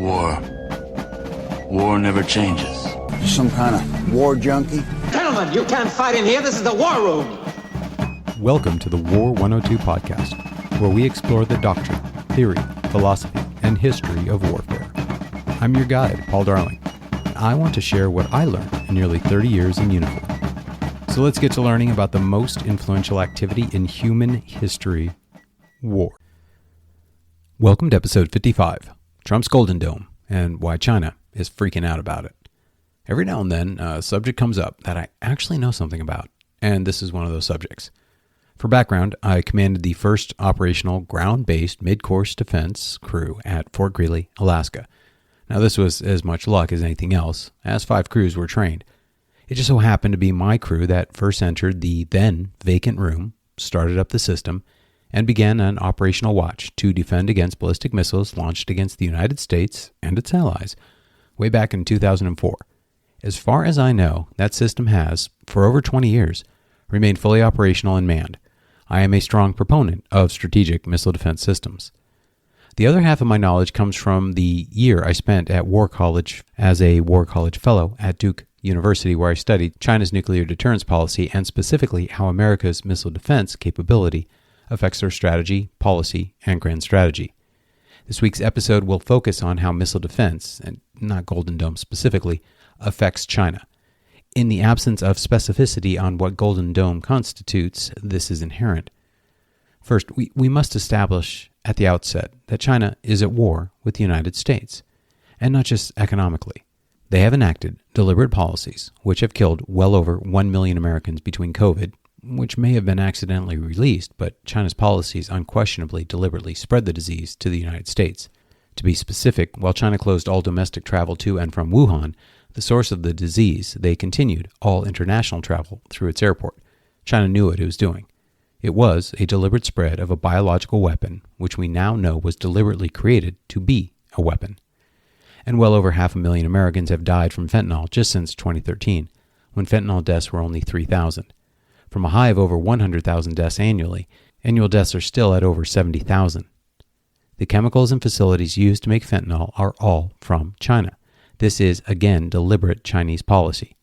War. War never changes. Some kind of war junkie? Gentlemen, you can't fight in here. This is the war room. Welcome to the War 102 podcast, where we explore the doctrine, theory, philosophy, and history of warfare. I'm your guide, Paul Darling, and I want to share what I learned in nearly 30 years in uniform. So let's get to learning about the most influential activity in human history, war. Welcome to episode 55, Trump's Golden Dome, and why China is freaking out about it. Every now and then, a subject comes up that I actually know something about, and this is one of those subjects. For background, I commanded the first operational ground-based mid-course defense crew at Fort Greely, Alaska. Now, this was as much luck as anything else, as 5 crews were trained. It just so happened to be my crew that first entered the then vacant room, started up the system, and began an operational watch to defend against ballistic missiles launched against the United States and its allies way back in 2004. As far as I know, that system has, for over 20 years, remained fully operational and manned. I am a strong proponent of strategic missile defense systems. The other half of my knowledge comes from the year I spent at War College as a War College Fellow at Duke University, where I studied China's nuclear deterrence policy and specifically how America's missile defense capability affects their strategy, policy, and grand strategy. This week's episode will focus on how missile defense, and not Golden Dome specifically, affects China. In the absence of specificity on what Golden Dome constitutes, this is inherent. First, we must establish at the outset that China is at war with the United States, and not just economically. They have enacted deliberate policies which have killed well over 1 million Americans between COVID, which may have been accidentally released, but China's policies unquestionably deliberately spread the disease to the United States. To be specific, while China closed all domestic travel to and from Wuhan, the source of the disease, they continued all international travel through its airport. China knew what it was doing. It was a deliberate spread of a biological weapon, which we now know was deliberately created to be a weapon. And well over 500,000 Americans have died from fentanyl just since 2013, when fentanyl deaths were only 3,000. From a high of over 100,000 deaths annually, annual deaths are still at over 70,000. The chemicals and facilities used to make fentanyl are all from China. This is, again, deliberate Chinese policy.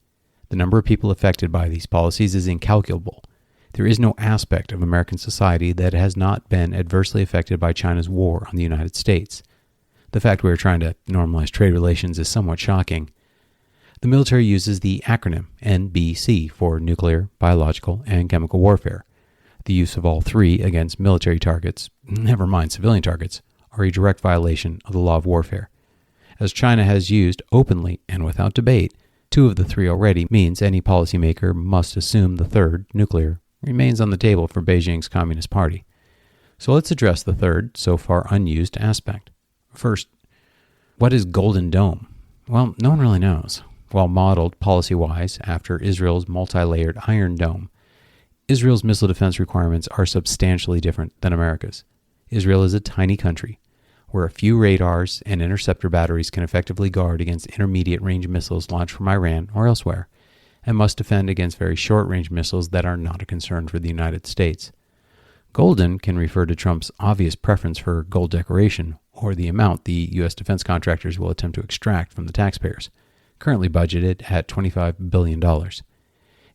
The number of people affected by these policies is incalculable. There is no aspect of American society that has not been adversely affected by China's war on the United States. The fact we are trying to normalize trade relations is somewhat shocking. The military uses the acronym NBC for nuclear, biological, and chemical warfare. The use of all three against military targets, never mind civilian targets, are a direct violation of the law of warfare. As China has used openly and without debate, 2 of the 3 already means any policymaker must assume the third, nuclear, remains on the table for Beijing's Communist Party. So let's address the third, so far unused aspect. First, what is Golden Dome? Well, no one really knows. While modeled policy-wise after Israel's multi-layered Iron Dome, Israel's missile defense requirements are substantially different than America's. Israel is a tiny country, where a few radars and interceptor batteries can effectively guard against intermediate-range missiles launched from Iran or elsewhere, and must defend against very short-range missiles that are not a concern for the United States. Golden can refer to Trump's obvious preference for gold decoration, or the amount the U.S. defense contractors will attempt to extract from the taxpayers, currently budgeted at $25 billion.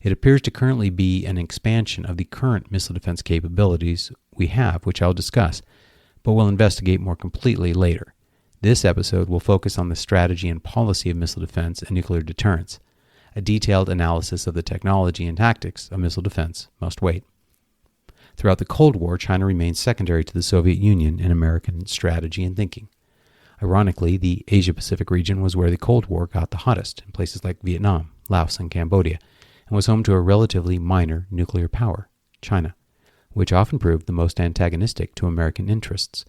It appears to currently be an expansion of the current missile defense capabilities we have, which I'll discuss, but we'll investigate more completely later. This episode will focus on the strategy and policy of missile defense and nuclear deterrence. A detailed analysis of the technology and tactics of missile defense must wait. Throughout the Cold War, China remained secondary to the Soviet Union in American strategy and thinking. Ironically, the Asia-Pacific region was where the Cold War got the hottest, in places like Vietnam, Laos, and Cambodia, and was home to a relatively minor nuclear power, China, which often proved the most antagonistic to American interests.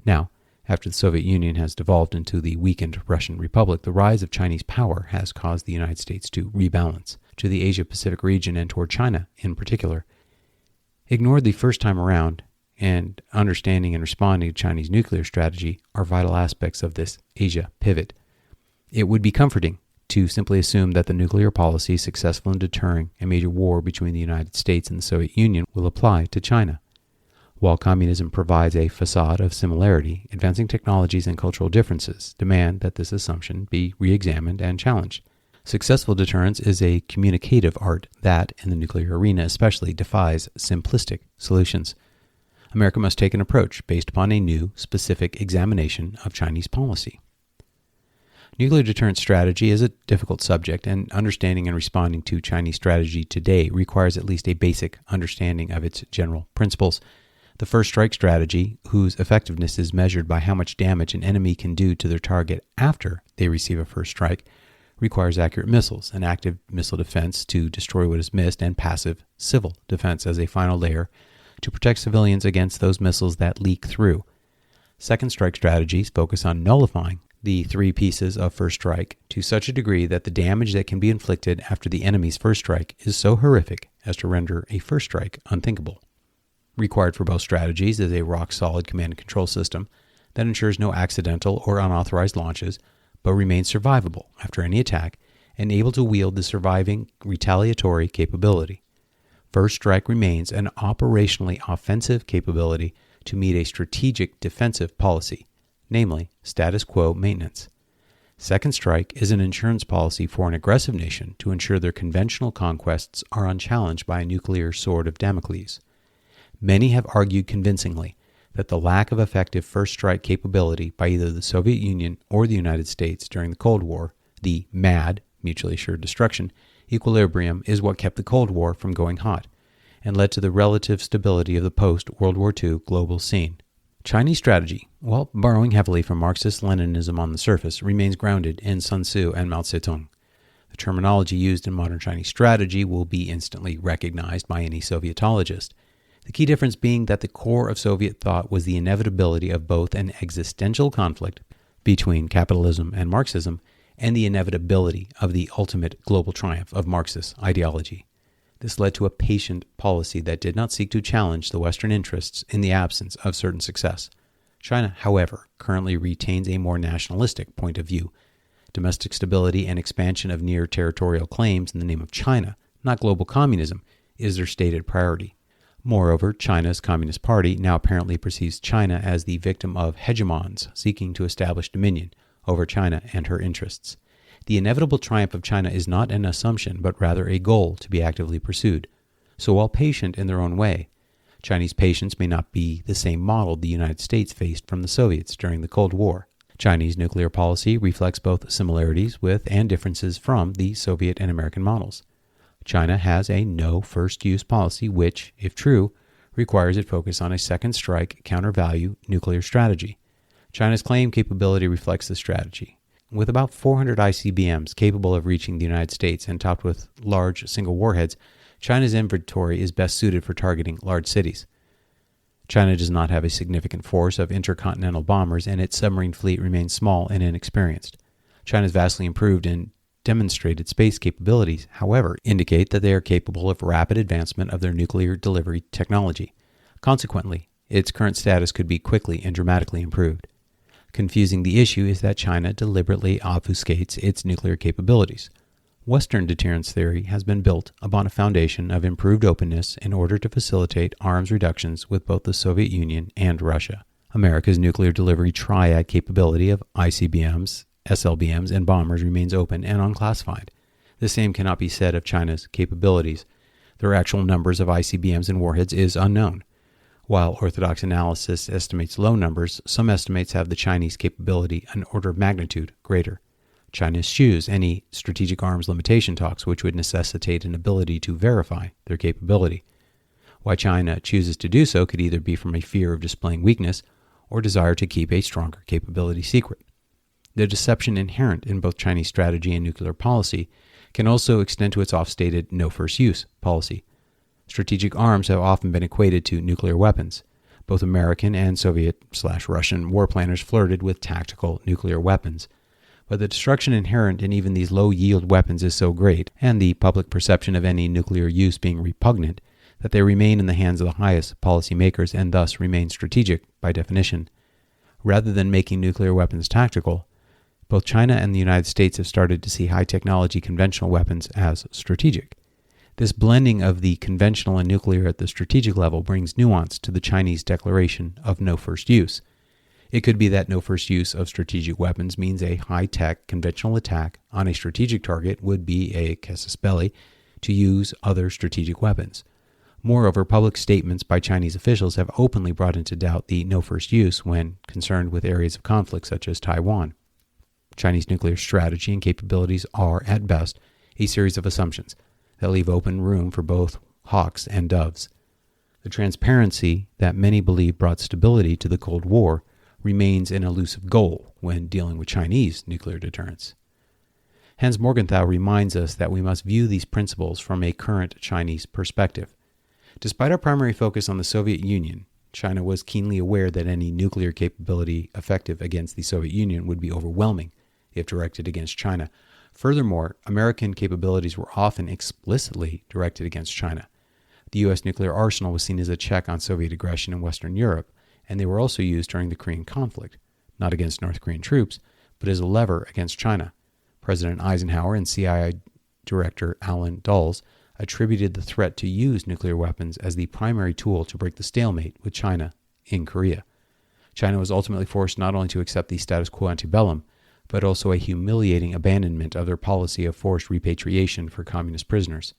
Now, after the Soviet Union has devolved into the weakened Russian Republic, the rise of Chinese power has caused the United States to rebalance to the Asia-Pacific region and toward China in particular. Ignored the first time around, and understanding and responding to Chinese nuclear strategy are vital aspects of this Asia pivot. It would be comforting to simply assume that the nuclear policy successful in deterring a major war between the United States and the Soviet Union will apply to China. While communism provides a facade of similarity, advancing technologies and cultural differences demand that this assumption be re-examined and challenged. Successful deterrence is a communicative art that, in the nuclear arena especially, defies simplistic solutions. America must take an approach based upon a new, specific examination of Chinese policy. Nuclear deterrence strategy is a difficult subject, and understanding and responding to Chinese strategy today requires at least a basic understanding of its general principles. The first strike strategy, whose effectiveness is measured by how much damage an enemy can do to their target after they receive a first strike, requires accurate missiles, an active missile defense to destroy what is missed, and passive civil defense as a final layer to protect civilians against those missiles that leak through. Second strike strategies focus on nullifying the three pieces of first strike to such a degree that the damage that can be inflicted after the enemy's first strike is so horrific as to render a first strike unthinkable. Required for both strategies is a rock-solid command and control system that ensures no accidental or unauthorized launches, but remains survivable after any attack and able to wield the surviving retaliatory capability. First strike remains an operationally offensive capability to meet a strategic defensive policy, namely status quo maintenance. Second strike is an insurance policy for an aggressive nation to ensure their conventional conquests are unchallenged by a nuclear sword of Damocles. Many have argued convincingly that the lack of effective first strike capability by either the Soviet Union or the United States during the Cold War, the MAD, mutually assured destruction, equilibrium is what kept the Cold War from going hot and led to the relative stability of the post-World War II global scene. Chinese strategy, while borrowing heavily from Marxist-Leninism on the surface, remains grounded in Sun Tzu and Mao Zedong. The terminology used in modern Chinese strategy will be instantly recognized by any Sovietologist. The key difference being that the core of Soviet thought was the inevitability of both an existential conflict between capitalism and Marxism and the inevitability of the ultimate global triumph of Marxist ideology. This led to a patient policy that did not seek to challenge the Western interests in the absence of certain success. China, however, currently retains a more nationalistic point of view. Domestic stability and expansion of near territorial claims in the name of China, not global communism, is their stated priority. Moreover, China's Communist Party now apparently perceives China as the victim of hegemons seeking to establish dominion over China and her interests. The inevitable triumph of China is not an assumption, but rather a goal to be actively pursued. So while patient in their own way, Chinese patience may not be the same model the United States faced from the Soviets during the Cold War. Chinese nuclear policy reflects both similarities with and differences from the Soviet and American models. China has a no first-use policy which, if true, requires it focus on a second strike counter-value nuclear strategy. China's claim capability reflects this strategy. With about 400 ICBMs capable of reaching the United States and topped with large single warheads, China's inventory is best suited for targeting large cities. China does not have a significant force of intercontinental bombers, and its submarine fleet remains small and inexperienced. China's vastly improved and demonstrated space capabilities, however, indicate that they are capable of rapid advancement of their nuclear delivery technology. Consequently, its current status could be quickly and dramatically improved. Confusing the issue is that China deliberately obfuscates its nuclear capabilities. Western deterrence theory has been built upon a foundation of improved openness in order to facilitate arms reductions with both the Soviet Union and Russia. America's nuclear delivery triad capability of ICBMs, SLBMs, and bombers remains open and unclassified. The same cannot be said of China's capabilities. Their actual numbers of ICBMs and warheads is unknown. While orthodox analysis estimates low numbers, some estimates have the Chinese capability an order of magnitude greater. China eschews any strategic arms limitation talks which would necessitate an ability to verify their capability. Why China chooses to do so could either be from a fear of displaying weakness or desire to keep a stronger capability secret. The deception inherent in both Chinese strategy and nuclear policy can also extend to its oft-stated no-first-use policy. Strategic arms have often been equated to nuclear weapons. Both American and Soviet/Russian warplanners flirted with tactical nuclear weapons. But the destruction inherent in even these low-yield weapons is so great, and the public perception of any nuclear use being repugnant, that they remain in the hands of the highest policymakers and thus remain strategic by definition. Rather than making nuclear weapons tactical, both China and the United States have started to see high-technology conventional weapons as strategic. This blending of the conventional and nuclear at the strategic level brings nuance to the Chinese declaration of no first use. It could be that no first use of strategic weapons means a high-tech conventional attack on a strategic target would be a casus belli to use other strategic weapons. Moreover, public statements by Chinese officials have openly brought into doubt the no first use when concerned with areas of conflict such as Taiwan. Chinese nuclear strategy and capabilities are, at best, a series of assumptions that leave open room for both hawks and doves. The transparency that many believe brought stability to the Cold War remains an elusive goal when dealing with Chinese nuclear deterrence. Hans Morgenthau reminds us that we must view these principles from a current Chinese perspective. Despite our primary focus on the Soviet Union, China was keenly aware that any nuclear capability effective against the Soviet Union would be overwhelming if directed against China. Furthermore, American capabilities were often explicitly directed against China. The U.S. nuclear arsenal was seen as a check on Soviet aggression in Western Europe, and they were also used during the Korean conflict, not against North Korean troops, but as a lever against China. President Eisenhower and CIA Director Allen Dulles attributed the threat to use nuclear weapons as the primary tool to break the stalemate with China in Korea. China was ultimately forced not only to accept the status quo ante bellum, but also a humiliating abandonment of their policy of forced repatriation for communist prisoners.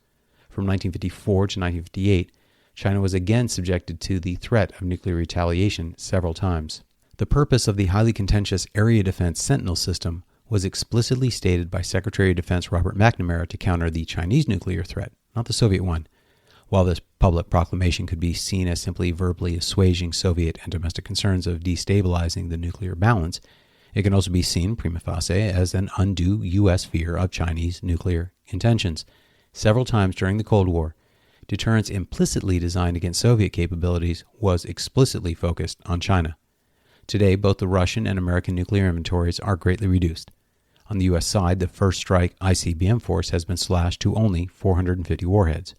From 1954 to 1958, China was again subjected to the threat of nuclear retaliation several times. The purpose of the highly contentious Area Defense Sentinel system was explicitly stated by Secretary of Defense Robert McNamara to counter the Chinese nuclear threat, not the Soviet one. While this public proclamation could be seen as simply verbally assuaging Soviet and domestic concerns of destabilizing the nuclear balance, it can also be seen prima facie as an undue U.S. fear of Chinese nuclear intentions. Several times during the Cold War, deterrence implicitly designed against Soviet capabilities was explicitly focused on China. Today, both the Russian and American nuclear inventories are greatly reduced. On the U.S. side, the First Strike ICBM force has been slashed to only 450 warheads.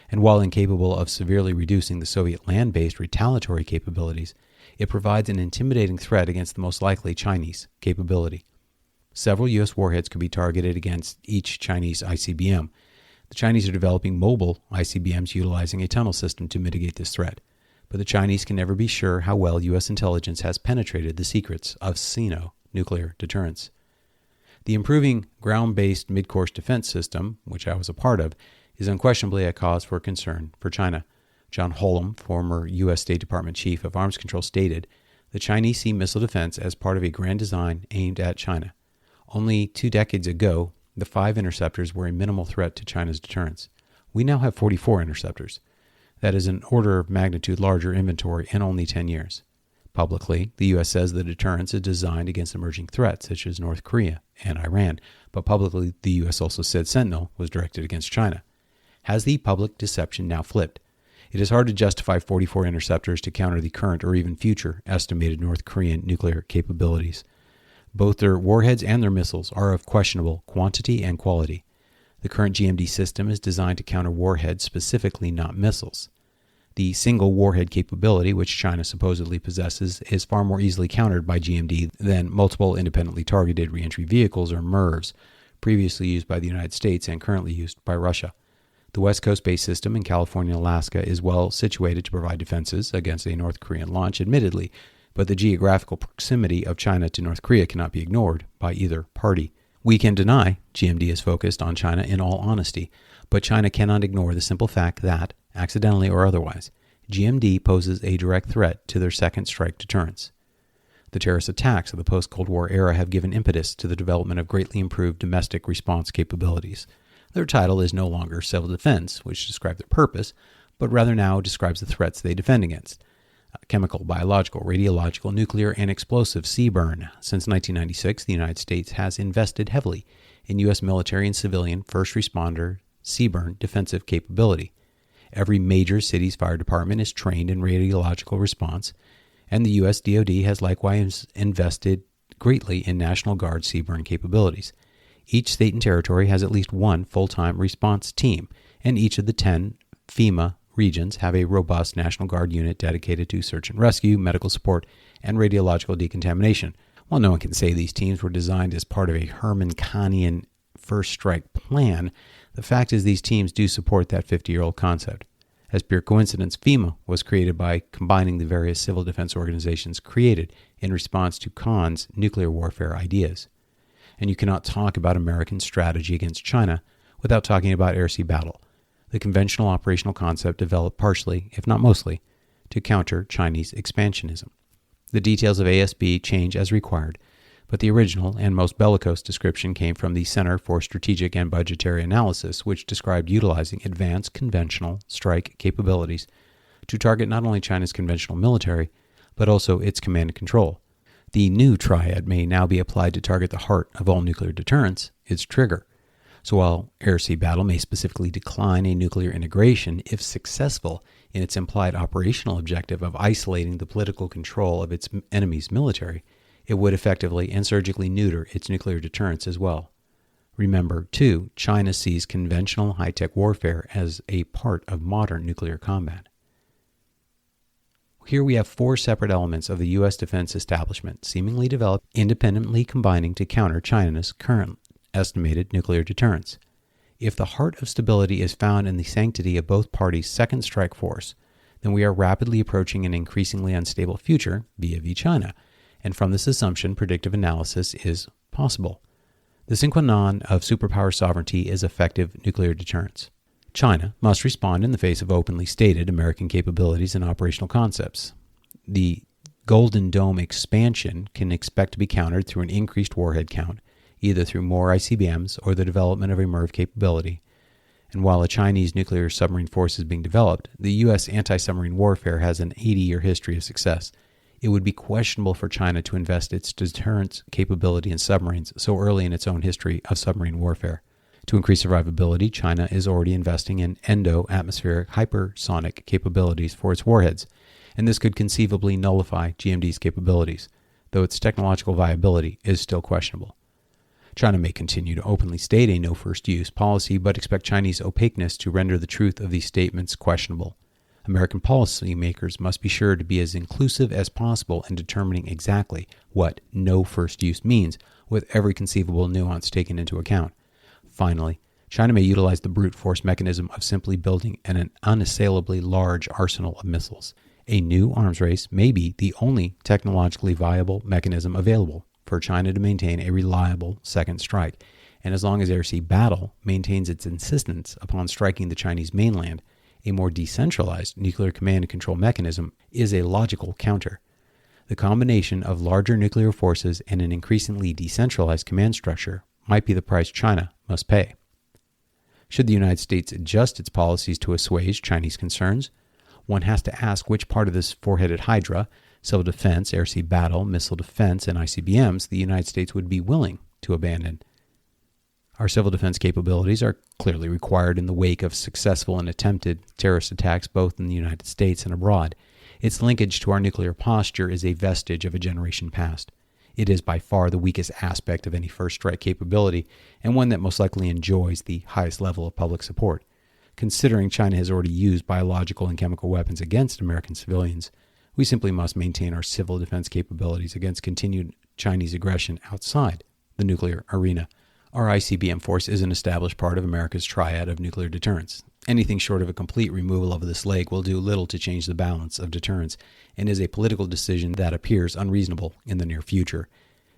And while incapable of severely reducing the Soviet land-based retaliatory capabilities, it provides an intimidating threat against the most likely Chinese capability. Several U.S. warheads could be targeted against each Chinese ICBM. The Chinese are developing mobile ICBMs utilizing a tunnel system to mitigate this threat, but the Chinese can never be sure how well U.S. intelligence has penetrated the secrets of Sino nuclear deterrence. The improving ground-based mid-course defense system, which I was a part of, is unquestionably a cause for concern for China. John Holm, former U.S. State Department Chief of Arms Control, stated, "The Chinese see missile defense as part of a grand design aimed at China. Only 2 decades ago, the 5 interceptors were a minimal threat to China's deterrence. We now have 44 interceptors. That is an order of magnitude larger inventory in only 10 years. Publicly, the U.S. says the deterrence is designed against emerging threats such as North Korea and Iran, but publicly the U.S. also said Sentinel was directed against China. Has the public deception now flipped? It is hard to justify 44 interceptors to counter the current or even future estimated North Korean nuclear capabilities. Both their warheads and their missiles are of questionable quantity and quality. The current GMD system is designed to counter warheads specifically, not missiles. The single warhead capability, which China supposedly possesses, is far more easily countered by GMD than multiple independently targeted reentry vehicles, or MIRVs, previously used by the United States and currently used by Russia. The West Coast-based system in California and Alaska is well situated to provide defenses against a North Korean launch, admittedly, but the geographical proximity of China to North Korea cannot be ignored by either party. We can deny GMD is focused on China in all honesty, but China cannot ignore the simple fact that, accidentally or otherwise, GMD poses a direct threat to their second strike deterrence. The terrorist attacks of the post-Cold War era have given impetus to the development of greatly improved domestic response capabilities. Their title is no longer civil defense, which describes their purpose, but rather now describes the threats they defend against. Chemical, biological, radiological, nuclear, and explosive CBRN. Since 1996, the United States has invested heavily in U.S. military and civilian first responder CBRN defensive capability. Every major city's fire department is trained in radiological response, and the U.S. DoD has likewise invested greatly in National Guard CBRN capabilities. Each state and territory has at least one full-time response team, and each of the 10 FEMA regions have a robust National Guard unit dedicated to search and rescue, medical support, and radiological decontamination. While no one can say these teams were designed as part of a Herman Kahnian first strike plan, the fact is these teams do support that 50-year-old concept. As pure coincidence, FEMA was created by combining the various civil defense organizations created in response to Khan's nuclear warfare ideas. And you cannot talk about American strategy against China without talking about air-sea battle, the conventional operational concept developed partially, if not mostly, to counter Chinese expansionism. The details of ASB change as required, but the original and most bellicose description came from the Center for Strategic and Budgetary Analysis, which described utilizing advanced conventional strike capabilities to target not only China's conventional military, but also its command and control. The new triad may now be applied to target the heart of all nuclear deterrence, its trigger. So while air-sea battle may specifically decline a nuclear integration if successful in its implied operational objective of isolating the political control of its enemy's military, it would effectively and surgically neuter its nuclear deterrence as well. Remember, too, China sees conventional high-tech warfare as a part of modern nuclear combat. Here we have four separate elements of the U.S. defense establishment, seemingly developed independently combining to counter China's current estimated nuclear deterrence. If the heart of stability is found in the sanctity of both parties' second strike force, then we are rapidly approaching an increasingly unstable future vis-a-vis China, and from this assumption, predictive analysis is possible. The sine qua non of superpower sovereignty is effective nuclear deterrence. China must respond in the face of openly stated American capabilities and operational concepts. The Golden Dome expansion can expect to be countered through an increased warhead count, either through more ICBMs or the development of a MIRV capability. And while a Chinese nuclear submarine force is being developed, the U.S. anti-submarine warfare has an 80-year history of success. It would be questionable for China to invest its deterrence capability in submarines so early in its own history of submarine warfare. To increase survivability, China is already investing in endo-atmospheric hypersonic capabilities for its warheads, and this could conceivably nullify GMD's capabilities, though its technological viability is still questionable. China may continue to openly state a no-first-use policy, but expect Chinese opaqueness to render the truth of these statements questionable. American policymakers must be sure to be as inclusive as possible in determining exactly what no first use means, with every conceivable nuance taken into account. Finally, China may utilize the brute force mechanism of simply building an unassailably large arsenal of missiles. A new arms race may be the only technologically viable mechanism available for China to maintain a reliable second strike, and as long as air-sea battle maintains its insistence upon striking the Chinese mainland, a more decentralized nuclear command and control mechanism is a logical counter. The combination of larger nuclear forces and an increasingly decentralized command structure might be the price China must pay. Should the United States adjust its policies to assuage Chinese concerns, one has to ask which part of this four-headed hydra, civil defense, air-sea battle, missile defense, and ICBMs, the United States would be willing to abandon. Our civil defense capabilities are clearly required in the wake of successful and attempted terrorist attacks both in the United States and abroad. Its linkage to our nuclear posture is a vestige of a generation past. It is by far the weakest aspect of any first strike capability, and one that most likely enjoys the highest level of public support. Considering China has already used biological and chemical weapons against American civilians, we simply must maintain our civil defense capabilities against continued Chinese aggression outside the nuclear arena. Our ICBM force is an established part of America's triad of nuclear deterrence. Anything short of a complete removal of this leg will do little to change the balance of deterrence, and is a political decision that appears unreasonable in the near future,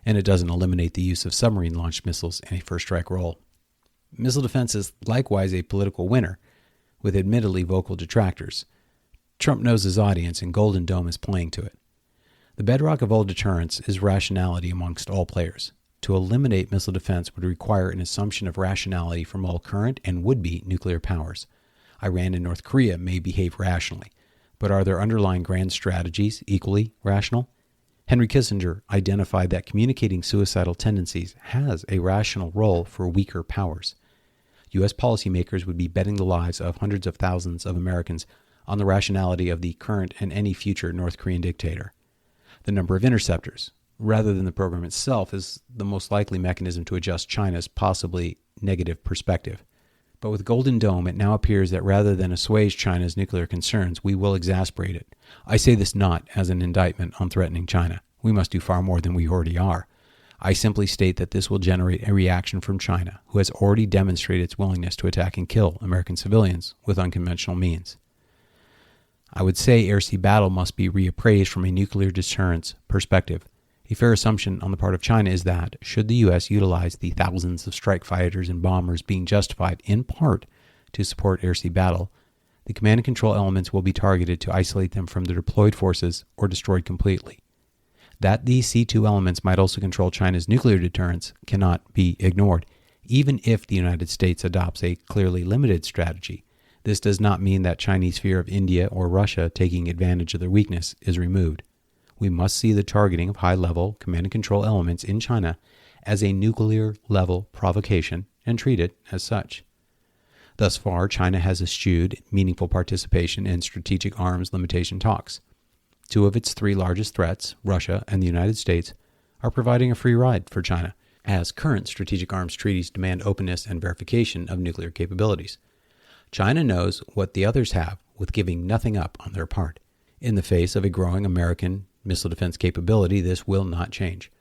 and it doesn't eliminate the use of submarine-launched missiles in a first-strike role. Missile defense is likewise a political winner, with admittedly vocal detractors. Trump knows his audience, and Golden Dome is playing to it. The bedrock of all deterrence is rationality amongst all players. To eliminate missile defense would require an assumption of rationality from all current and would-be nuclear powers. Iran and North Korea may behave rationally, but are their underlying grand strategies equally rational? Henry Kissinger identified that communicating suicidal tendencies has a rational role for weaker powers. U.S. policymakers would be betting the lives of hundreds of thousands of Americans on the rationality of the current and any future North Korean dictator. The number of interceptors, rather than the program itself, is the most likely mechanism to adjust China's possibly negative perspective. But with Golden Dome, it now appears that rather than assuage China's nuclear concerns, we will exasperate it. I say this not as an indictment on threatening China. We must do far more than we already are. I simply state that this will generate a reaction from China, who has already demonstrated its willingness to attack and kill American civilians with unconventional means. I would say air-sea battle must be reappraised from a nuclear deterrence perspective. A fair assumption on the part of China is that, should the U.S. utilize the thousands of strike fighters and bombers being justified in part to support air-sea battle, the command and control elements will be targeted to isolate them from the deployed forces or destroyed completely. That these C2 elements might also control China's nuclear deterrence cannot be ignored, even if the United States adopts a clearly limited strategy. This does not mean that Chinese fear of India or Russia taking advantage of their weakness is removed. We must see the targeting of high-level command and control elements in China as a nuclear-level provocation and treat it as such. Thus far, China has eschewed meaningful participation in strategic arms limitation talks. Two of its three largest threats, Russia and the United States, are providing a free ride for China, as current strategic arms treaties demand openness and verification of nuclear capabilities. China knows what the others have, with giving nothing up on their part. In the face of a growing American missile defense capability, this will not change.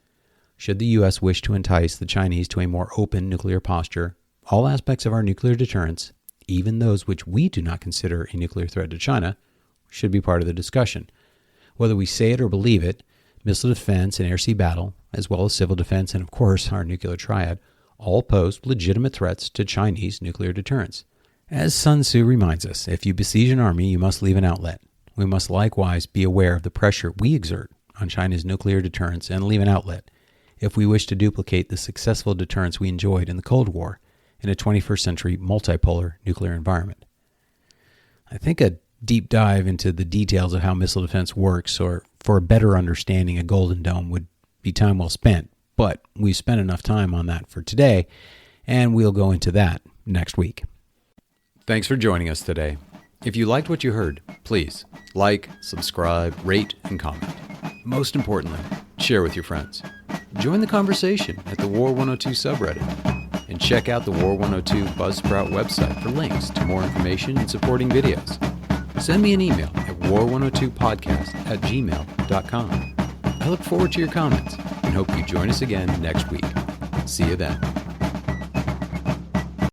Should the U.S. wish to entice the Chinese to a more open nuclear posture, all aspects of our nuclear deterrence, even those which we do not consider a nuclear threat to China, should be part of the discussion. Whether we say it or believe it, missile defense and air-sea battle, as well as civil defense and, of course, our nuclear triad, all pose legitimate threats to Chinese nuclear deterrence. As Sun Tzu reminds us, if you besiege an army, you must leave an outlet. We must likewise be aware of the pressure we exert on China's nuclear deterrence and leave an outlet if we wish to duplicate the successful deterrence we enjoyed in the Cold War in a 21st century multipolar nuclear environment. I think a deep dive into the details of how missile defense works, or for a better understanding of Golden Dome, would be time well spent, but we've spent enough time on that for today, and we'll go into that next week. Thanks for joining us today. If you liked what you heard, please like, subscribe, rate, and comment. Most importantly, share with your friends. Join the conversation at the War 102 subreddit, and check out the War 102 Buzzsprout website for links to more information and supporting videos. Send me an email at war102podcast@gmail.com. I look forward to your comments and hope you join us again next week. See you then.